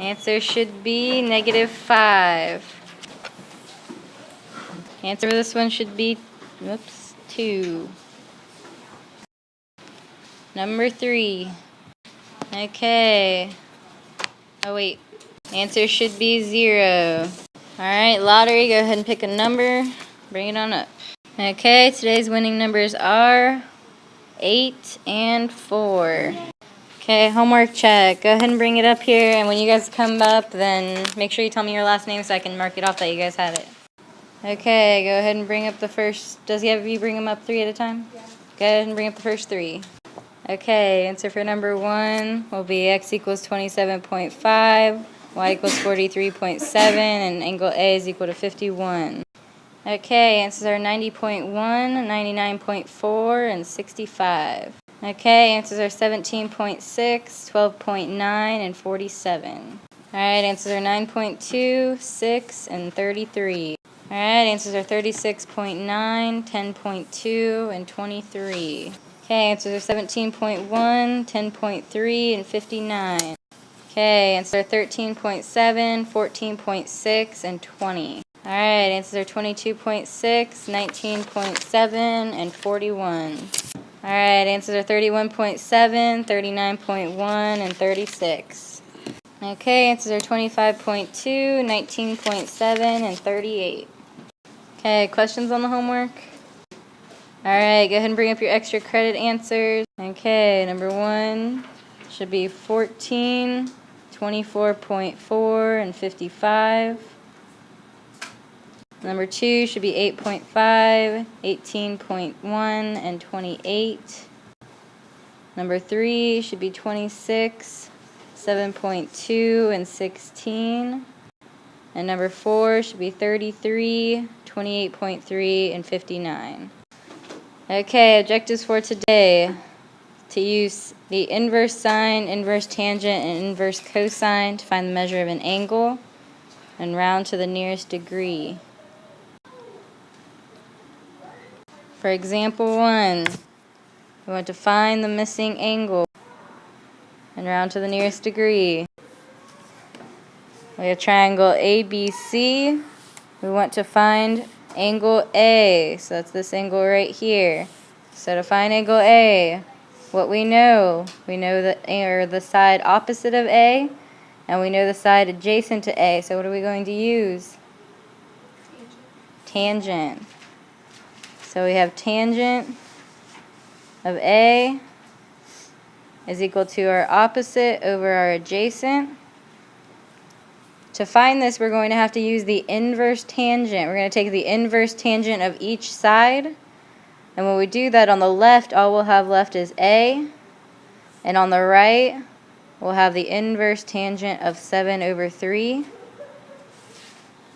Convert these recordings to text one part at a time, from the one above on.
Answer should be -5. Answer for this one should be, 2. Number 3. Okay. Oh, wait. Answer should be 0. Alright, lottery, go ahead and pick a number. Bring it on up. Okay, today's winning numbers are 8 and 4. Okay, homework check. Go ahead and bring it up here, and when you guys come up, then make sure you tell me your last name so I can mark it off that you guys had it. Okay, go ahead and bring up the first. Does he have you bring them up 3 at a time? Yeah. Go ahead and bring up the first 3. Okay, answer for number 1 will be x equals 27.5, y equals 43.7, and angle A is equal to 51. Okay, answers are 90.1, 99.4, and 65. Okay, answers are 17.6, 12.9, and 47. Alright, answers are 9.2, 6, and 33. Alright, answers are 36.9, 10.2, and 23. Okay, answers are 17.1, 10.3, and 59. Okay, answers are 13.7, 14.6, and 20. Alright, answers are 22.6, 19.7, and 41. Alright, answers are 31.7, 39.1, and 36. Okay, answers are 25.2, 19.7, and 38. Okay, questions on the homework? Alright, go ahead and bring up your extra credit answers. Okay, number 1 should be 14, 24.4, and 55. Number 2 should be 8.5, 18.1, and 28. Number 3 should be 26, 7.2, and 16. And number 4 should be 33, 28.3, and 59. Okay, objectives for today. To use the inverse sine, inverse tangent, and inverse cosine to find the measure of an angle and round to the nearest degree. For example 1, we want to find the missing angle and round to the nearest degree. We have triangle ABC. We want to find angle A, so that's this angle right here. So to find angle A, what we know the side opposite of A, and we know the side adjacent to A. So what are we going to use? Tangent. So we have tangent of A is equal to our opposite over our adjacent. To find this, we're going to have to use the inverse tangent. We're going to take the inverse tangent of each side. And when we do that, on the left, all we'll have left is A. And on the right, we'll have the inverse tangent of 7 over 3.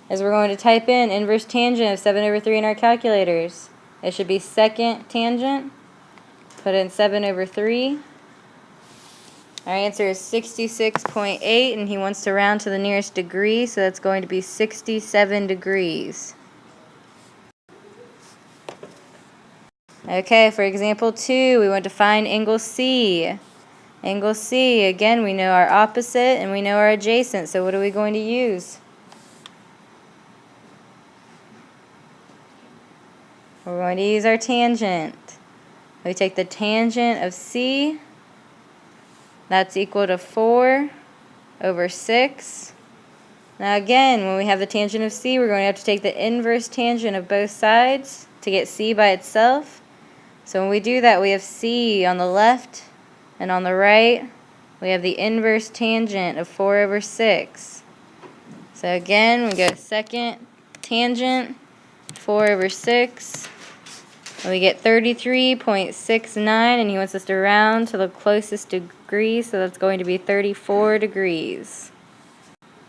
As we're going to type in inverse tangent of 7 over 3 in our calculators. It should be second tangent. Put in 7 over 3. Our answer is 66.8, and he wants to round to the nearest degree, so that's going to be 67 degrees. Okay, for example 2, we want to find angle C. Angle C, again, we know our opposite and we know our adjacent, so what are we going to use? We're going to use our tangent. We take the tangent of C, that's equal to 4 over 6. Now again, when we have the tangent of C, we're going to have to take the inverse tangent of both sides to get C by itself. So when we do that, we have C on the left, and on the right, we have the inverse tangent of 4 over 6. So again, we go second tangent, 4 over 6. And we get 33.69, and he wants us to round to the closest degree, so that's going to be 34 degrees.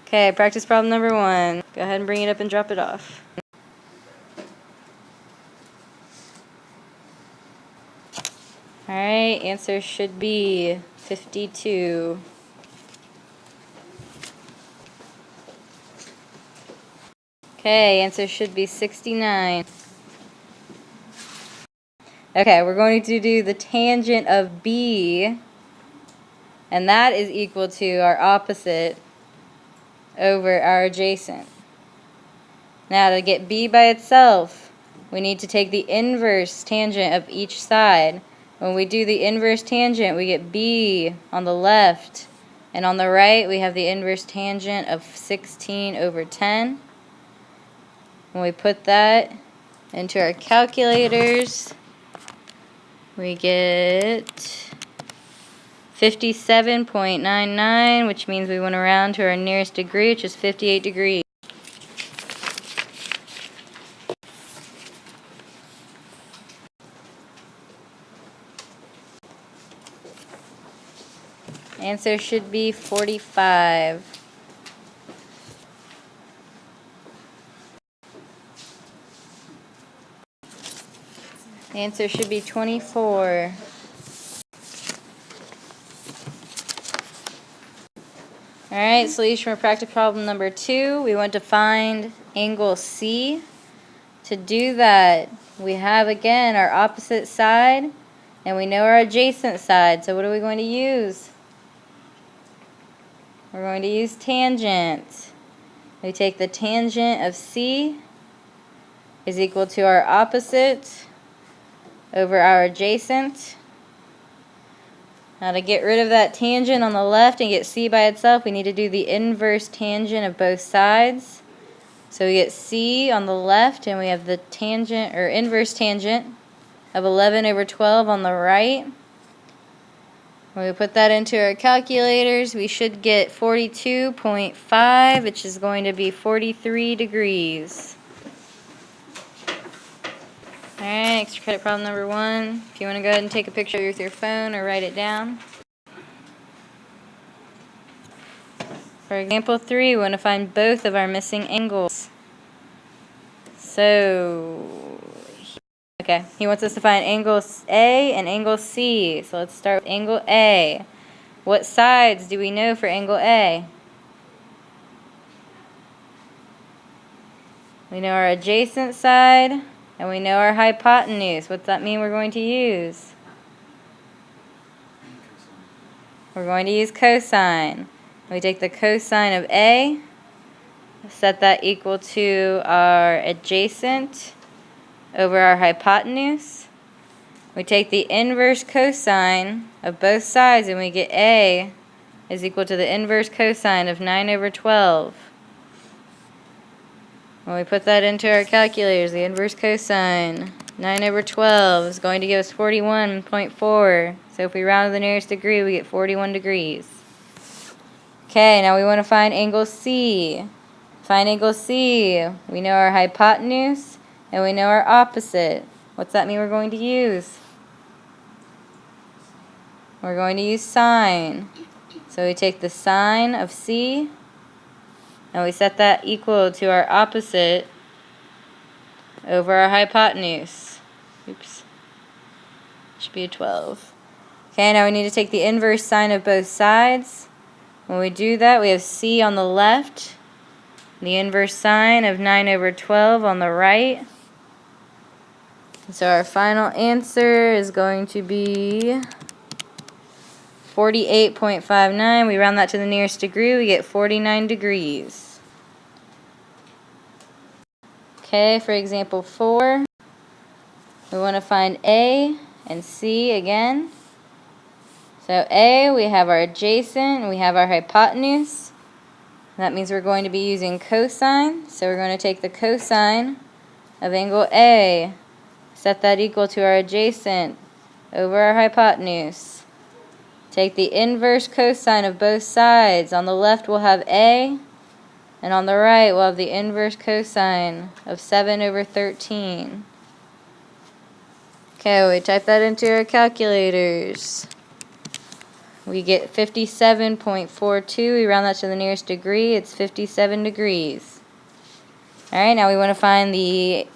Okay, practice problem number 1. Go ahead and bring it up and drop it off. Alright, answer should be 52. Okay, answer should be 69. Okay, we're going to do the tangent of B, and that is equal to our opposite, over our adjacent. Now to get b by itself, we need to take the inverse tangent of each side. When we do the inverse tangent, we get b on the left, and on the right we have the inverse tangent of 16 over 10. When we put that into our calculators, we get 57.99, which means we went around to our nearest degree, which is 58 degrees. Answer should be 45. Answer should be 24. Alright, solution for practice problem number 2. We want to find angle C. To do that, we have again our opposite side, and we know our adjacent side. So what are we going to use? We're going to use tangent. We take the tangent of C is equal to our opposite over our adjacent. Now to get rid of that tangent on the left and get C by itself, we need to do the inverse tangent of both sides. So we get C on the left, and we have the tangent or inverse tangent of 11 over 12 on the right. When we put that into our calculators, we should get 42.5, which is going to be 43 degrees. Alright, extra credit problem number 1. If you want to go ahead and take a picture with your phone or write it down. For example 3, we want to find both of our missing angles. So, okay, he wants us to find angle A and angle C. So let's start with angle A. What sides do we know for angle A? We know our adjacent side, and we know our hypotenuse. What's that mean we're going to use? We're going to use cosine. We take the cosine of A, set that equal to our adjacent over our hypotenuse. We take the inverse cosine of both sides, and we get A is equal to the inverse cosine of 9 over 12. When we put that into our calculators, the inverse cosine, 9 over 12 is going to give us 41.4. So if we round to the nearest degree, we get 41 degrees. Okay, now we want to find angle C. Find angle C. We know our hypotenuse, and we know our opposite. What's that mean we're going to use? We're going to use sine. So we take the sine of C, and we set that equal to our opposite over our hypotenuse. Oops. Should be a 12. Okay, now we need to take the inverse sine of both sides. When we do that, we have C on the left, the inverse sine of 9 over 12 on the right. So our final answer is going to be 48.59. We round that to the nearest degree, we get 49 degrees. Okay, for example 4, we want to find A and C again. So A, we have our adjacent, and we have our hypotenuse. That means we're going to be using cosine. So we're going to take the cosine of angle A, set that equal to our adjacent over our hypotenuse. Take the inverse cosine of both sides. On the left we'll have A, and on the right we'll have the inverse cosine of 7 over 13. Okay, we type that into our calculators. We get 57.42. We round that to the nearest degree. It's 57 degrees. Alright, now we want to find the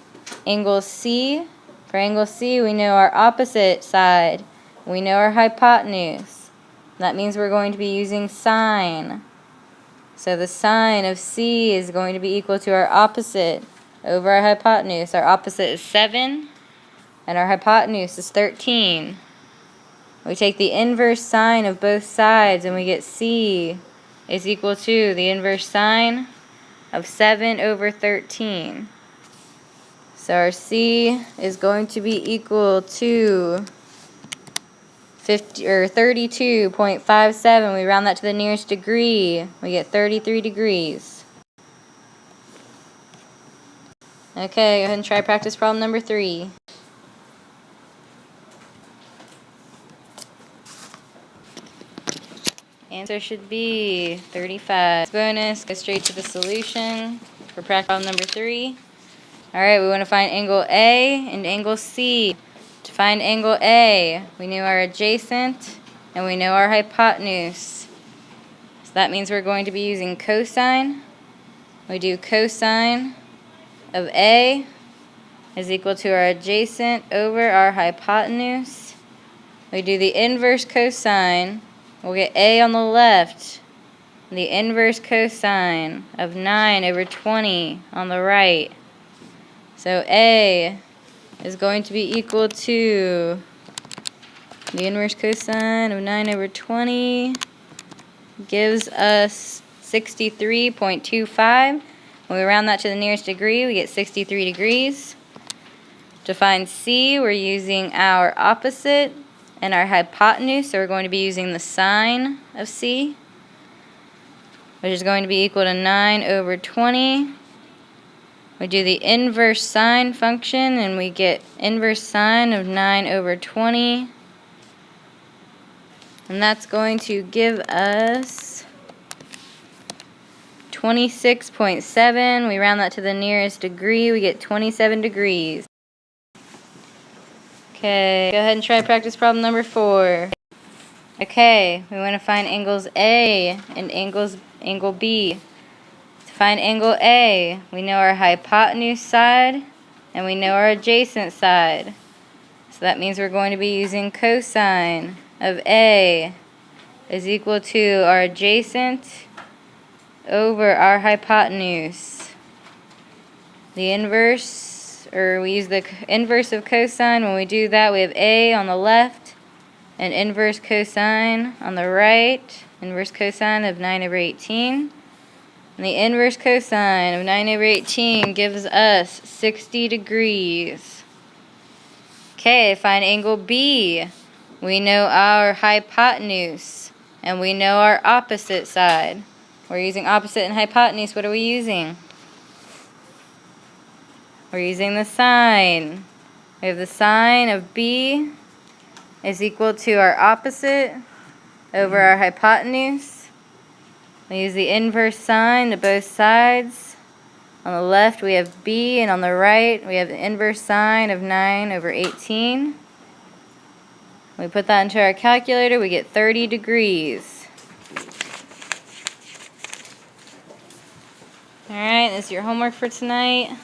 angle C. For angle C, we know our opposite side. We know our hypotenuse. That means we're going to be using sine. So the sine of C is going to be equal to our opposite over our hypotenuse. Our opposite is 7, and our hypotenuse is 13. We take the inverse sine of both sides, and we get C is equal to the inverse sine of 7 over 13. So our C is going to be equal to 32.57. We round that to the nearest degree. We get 33 degrees. Okay, go ahead and try practice problem number 3. Answer should be 35. Bonus, go straight to the solution for practice problem number 3. Alright, we want to find angle A and angle C. To find angle A, we know our adjacent and we know our hypotenuse. So that means we're going to be using cosine. We do cosine of A is equal to our adjacent over our hypotenuse. We do the inverse cosine. We'll get A on the left. The inverse cosine of 9 over 20 on the right. So A is going to be equal to the inverse cosine of 9 over 20 gives us 63.25. When we round that to the nearest degree, we get 63 degrees. To find C, we're using our opposite and our hypotenuse, so we're going to be using the sine of C, which is going to be equal to 9 over 20. We do the inverse sine function, and we get inverse sine of 9 over 20. And that's going to give us 26.7. We round that to the nearest degree. We get 27 degrees. Okay, go ahead and try practice problem number 4. Okay, we want to find angles A and angle B. To find angle A, we know our hypotenuse side and we know our adjacent side. So that means we're going to be using cosine of A is equal to our adjacent over our hypotenuse. The inverse, or we use the inverse of cosine. When we do that, we have A on the left and inverse cosine on the right. Inverse cosine of 9 over 18. And the inverse cosine of 9 over 18 gives us 60 degrees. Okay, find angle B. We know our hypotenuse and we know our opposite side. We're using opposite and hypotenuse. What are we using? We're using the sine. We have the sine of B is equal to our opposite over our hypotenuse. We use the inverse sine to both sides. On the left we have B, and on the right we have the inverse sine of 9 over 18. We put that into our calculator, we get 30 degrees. Alright, that's your homework for tonight.